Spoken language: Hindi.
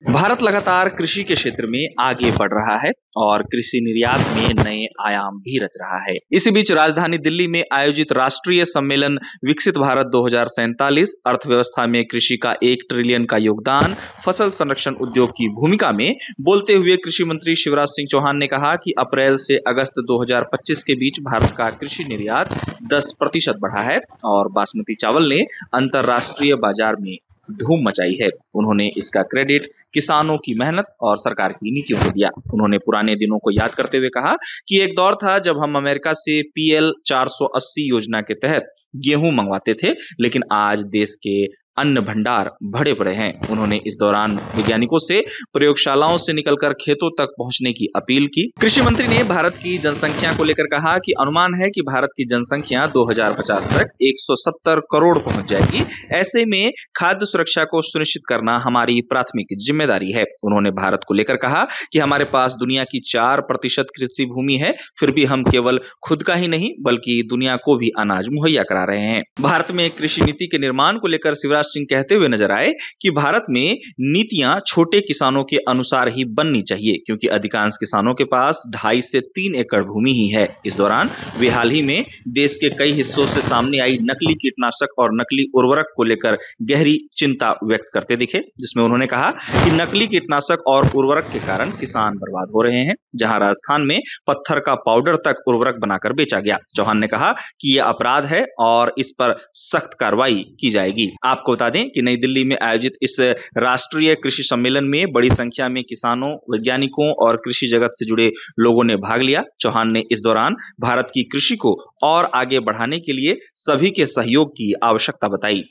भारत लगातार कृषि के क्षेत्र में आगे बढ़ रहा है और कृषि निर्यात में नए आयाम भी रच रहा है। इसी बीच राजधानी दिल्ली में आयोजित राष्ट्रीय सम्मेलन विकसित भारत 2047 अर्थव्यवस्था में कृषि का 1 ट्रिलियन का योगदान, फसल संरक्षण उद्योग की भूमिका में बोलते हुए कृषि मंत्री शिवराज सिंह चौहान ने कहा कि अप्रैल से अगस्त 2025 के बीच भारत का कृषि निर्यात 10% बढ़ा है और बासमती चावल ने अंतरराष्ट्रीय बाजार में धूम मचाई है। उन्होंने इसका क्रेडिट किसानों की मेहनत और सरकार की नीतियों को दिया। उन्होंने पुराने दिनों को याद करते हुए कहा कि एक दौर था जब हम अमेरिका से PL 480 योजना के तहत गेहूं मंगवाते थे, लेकिन आज देश के अन्न भंडार बड़े बड़े हैं। उन्होंने इस दौरान वैज्ञानिकों से प्रयोगशालाओं से निकलकर खेतों तक पहुंचने की अपील की। कृषि मंत्री ने भारत की जनसंख्या को लेकर कहा कि अनुमान है कि भारत की जनसंख्या 2050 तक 170 करोड़ पहुंच जाएगी। ऐसे में खाद्य सुरक्षा को सुनिश्चित करना हमारी प्राथमिक जिम्मेदारी है। उन्होंने भारत को लेकर कहा कि हमारे पास दुनिया की 4% कृषि भूमि है, फिर भी हम केवल खुद का ही नहीं बल्कि दुनिया को भी अनाज मुहैया करा रहे हैं। भारत में कृषि नीति के निर्माण को लेकर शिवराज सिंह कहते हुए नजर आए कि भारत में नीतियां छोटे किसानों के अनुसार ही बननी चाहिए, क्योंकि अधिकांश किसानों के पास 2.5 से 3 एकड़ भूमि ही है। इस दौरान वे हाल ही में देश के कई हिस्सों से सामने आई नकली कीटनाशक और नकली उर्वरक को लेकर गहरी चिंता व्यक्त करते दिखे, जिसमें उन्होंने कहा कि नकली कीटनाशक और उर्वरक के कारण किसान बर्बाद हो रहे हैं। जहां राजस्थान में पत्थर का पाउडर तक उर्वरक बनाकर बेचा गया। चौहान ने कहा कि यह अपराध है और इस पर सख्त कार्रवाई की जाएगी। आपको बता दें कि नई दिल्ली में आयोजित इस राष्ट्रीय कृषि सम्मेलन में बड़ी संख्या में किसानों, वैज्ञानिकों और कृषि जगत से जुड़े लोगों ने भाग लिया। चौहान ने इस दौरान भारत की कृषि को और आगे बढ़ाने के लिए सभी के सहयोग की आवश्यकता बताई।